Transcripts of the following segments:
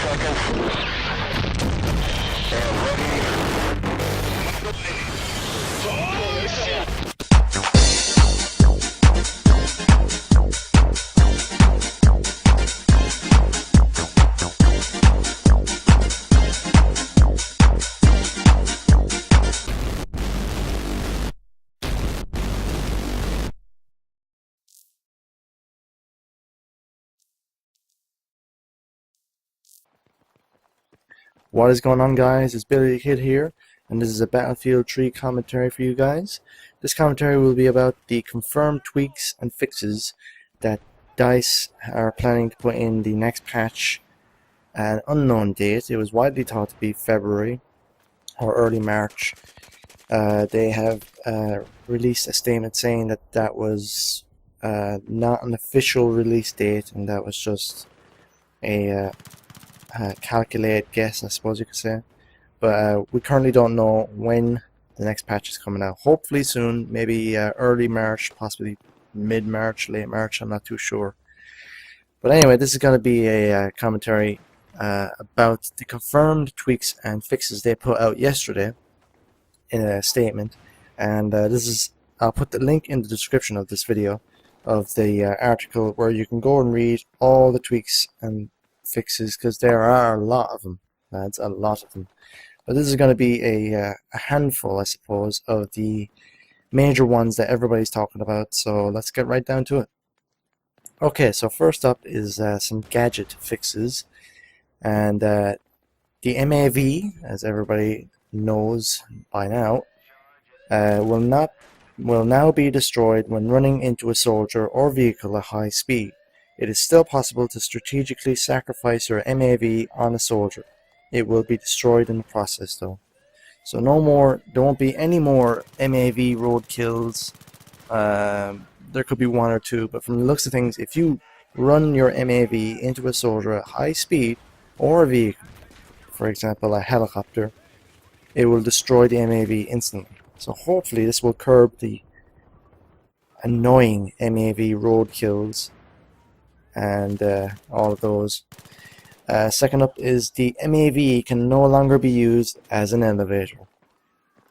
seconds. And ready. What is going on, guys? It's Billy the Kid here, and this is a Battlefield 3 commentary for you guys. This commentary will be about the confirmed tweaks and fixes that DICE are planning to put in the next patch at an unknown date. It was widely thought to be February or early March. They have released a statement saying that that was not an official release date, and that was just a calculated guess, I suppose you could say. But we currently don't know when the next patch is coming out. Hopefully soon, maybe early March, possibly mid-March, late March, I'm not too sure. But anyway, this is going to be a commentary about the confirmed tweaks and fixes they put out yesterday in a statement. And I'll put the link in the description of this video of the article where you can go and read all the tweaks and fixes, because there are a lot of them, lads, a lot of them. But this is going to be a handful, I suppose, of the major ones that everybody's talking about, so let's get right down to it. Okay, so first up is some gadget fixes, and the MAV, as everybody knows by now, will now be destroyed when running into a soldier or vehicle at high speed. It is still possible to strategically sacrifice your MAV on a soldier. It will be destroyed in the process, though. So there won't be any more MAV road kills. There could be one or two, but from the looks of things, if you run your MAV into a soldier at high speed or a vehicle, for example a helicopter, it will destroy the MAV instantly. So hopefully this will curb the annoying MAV road kills and all of those. Second up is the MAV can no longer be used as an elevator.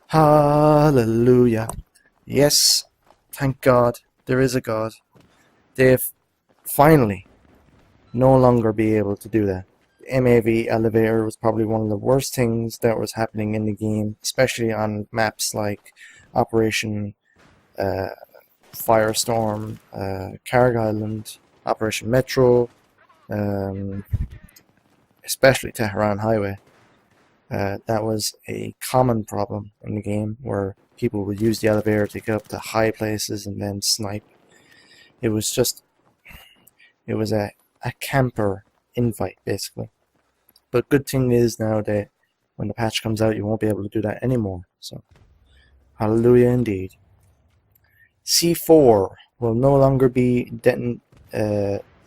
Hallelujah. Yes, thank God there is a God. They've finally no longer be able to do that. The MAV elevator was probably one of the worst things that was happening in the game, especially on maps like Operation Firestorm, Carg Island, Operation Metro, especially Tehran Highway. That was a common problem in the game, where people would use the elevator to get up to high places and then snipe. It was a camper invite, basically. But good thing is now that when the patch comes out, you won't be able to do that anymore. So, hallelujah indeed. C4 will no longer be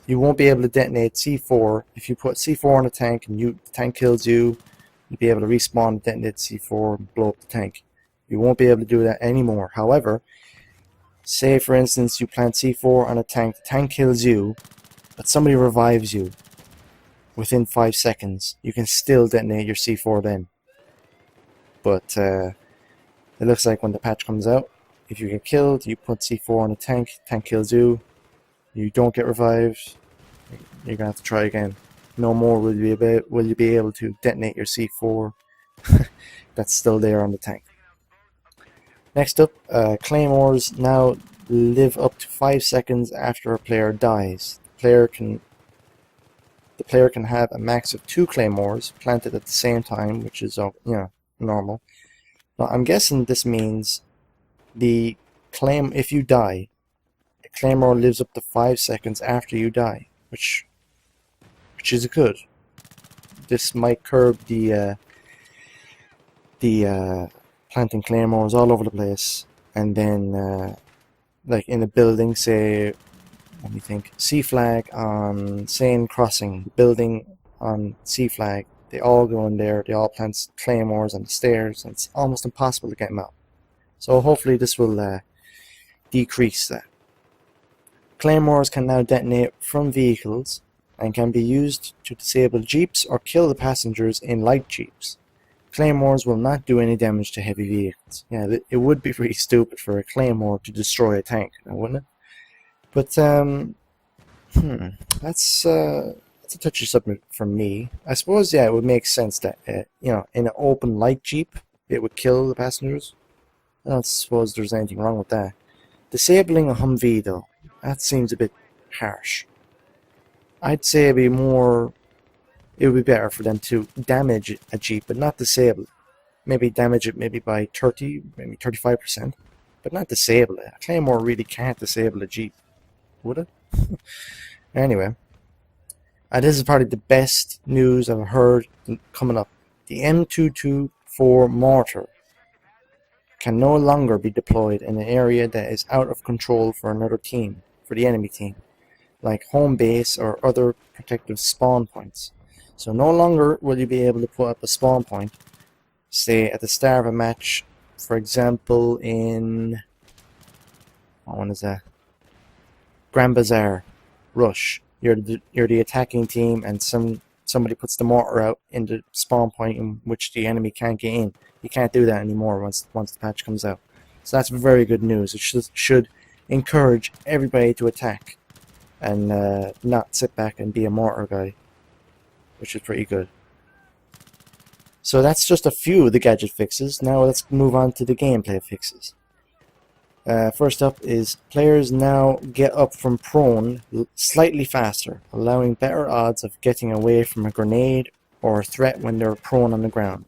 you won't be able to detonate C4. If you put C4 on a tank and the tank kills you, you'll be able to respawn, detonate C4, and blow up the tank. You won't be able to do that anymore. However, say for instance you plant C4 on a tank, the tank kills you, but somebody revives you within 5 seconds, you can still detonate your C4 then. But it looks like when the patch comes out, if you get killed, you put C4 on a tank, tank kills you, you don't get revived, you're gonna have to try again. No more will you be able to detonate your C4 that's still there on the tank. Next up, claymores now live up to 5 seconds after a player dies. The player can have a max of 2 claymores planted at the same time, which is normal. Now I'm guessing this means if you die, a claymore lives up to 5 seconds after you die, which is good. This might curb the planting claymores all over the place, and then like in a building, say, let me think, C flag on Seine Crossing, building on C flag, they all go in there, they all plant claymores on the stairs, and it's almost impossible to get them out. So hopefully this will decrease that. Claymores can now detonate from vehicles and can be used to disable jeeps or kill the passengers in light jeeps. Claymores will not do any damage to heavy vehicles. Yeah, it would be pretty stupid for a claymore to destroy a tank, wouldn't it? But that's a touchy subject for me. I suppose, yeah, it would make sense that in an open light jeep it would kill the passengers. I don't suppose there's anything wrong with that. Disabling a Humvee, though, that seems a bit harsh. I'd say it would be better for them to damage a jeep, but not disable it. Maybe damage it maybe by 30, maybe 35%, but not disable it. A claymore really can't disable a jeep, would it? Anyway, this is probably the best news I've heard coming up. The M224 mortar can no longer be deployed in an area that is out of control for another team, for the enemy team, like home base or other protective spawn points. So no longer will you be able to put up a spawn point, say at the start of a match, for example in, what one is that? Grand Bazaar, Rush. You're the attacking team, and somebody puts the mortar out in the spawn point in which the enemy can't get in. You can't do that anymore once the patch comes out. So that's very good news. It should encourage everybody to attack and not sit back and be a mortar guy, which is pretty good. So that's just a few of the gadget fixes. Now let's move on to the gameplay fixes. First up is players now get up from prone slightly faster, allowing better odds of getting away from a grenade or a threat when they're prone on the ground.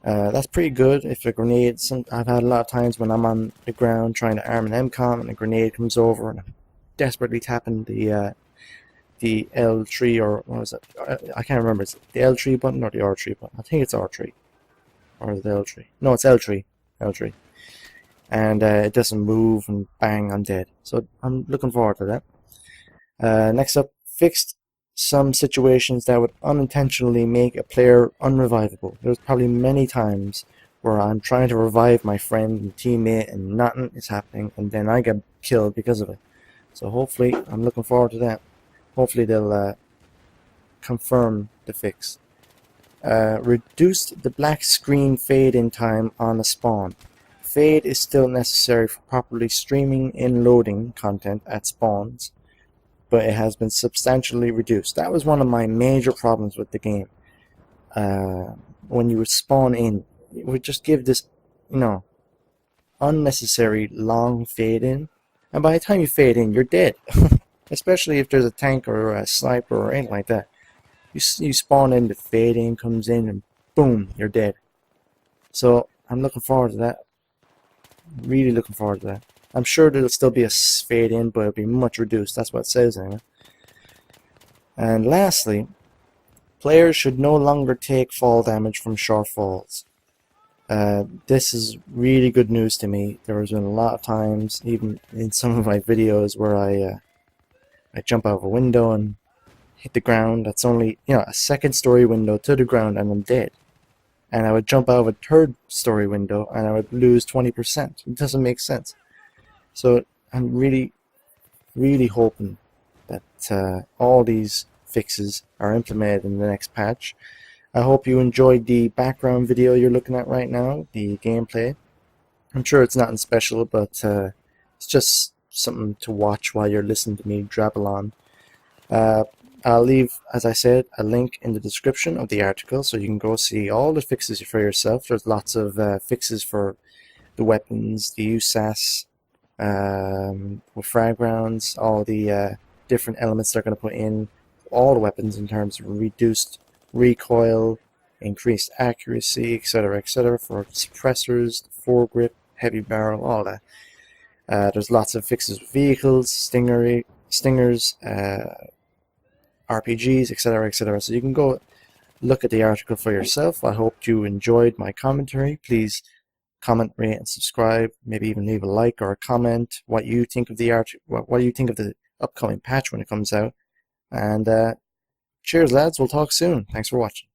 That's pretty good. If a grenade, I've had a lot of times when I'm on the ground trying to arm an MCOM and a grenade comes over and I'm desperately tapping the L3, or what was it? I can't remember. Is it the L3 button or the R3 button? I think it's R3. Or the L3. No, it's L3. L3. And it doesn't move, and bang, I'm dead. So I'm looking forward to that. Next up, fixed some situations that would unintentionally make a player unrevivable. There's probably many times where I'm trying to revive my friend and teammate and nothing is happening, and then I get killed because of it. So hopefully, I'm looking forward to that. Hopefully they'll confirm the fix. Reduced the black screen fade-in time on a spawn. Fade is still necessary for properly streaming in loading content at spawns, but it has been substantially reduced. That was one of my major problems with the game. When you would spawn in, it would just give this, unnecessary long fade in, and by the time you fade in, you're dead. Especially if there's a tank or a sniper or anything like that. You spawn in, the fade in comes in, and boom, you're dead. So I'm looking forward to that. Really looking forward to that. I'm sure there'll still be a fade in, but it'll be much reduced. That's what it says anyway. And lastly, players should no longer take fall damage from short falls. This is really good news to me. There has been a lot of times, even in some of my videos, where I jump out of a window and hit the ground. That's only a second story window to the ground, and I'm dead. And I would jump out of a third story window and I would lose 20%. It doesn't make sense. So I'm really, really hoping that all these fixes are implemented in the next patch. I hope you enjoyed the background video you're looking at right now, the gameplay. I'm sure it's nothing special, but it's just something to watch while you're listening to me drabble on. I'll leave, as I said, a link in the description of the article so you can go see all the fixes for yourself. There's lots of fixes for the weapons, the USAS, with frag rounds, all the different elements they're going to put in all the weapons in terms of reduced recoil, increased accuracy, etc., for suppressors, foregrip, heavy barrel, all that. There's lots of fixes with vehicles, stingers, RPGs, etc., So you can go look at the article for yourself. I hope you enjoyed my commentary. Please comment, rate, and subscribe. Maybe even leave a like or a comment what you think of the what you think of the upcoming patch when it comes out. And cheers, lads. We'll talk soon. Thanks for watching.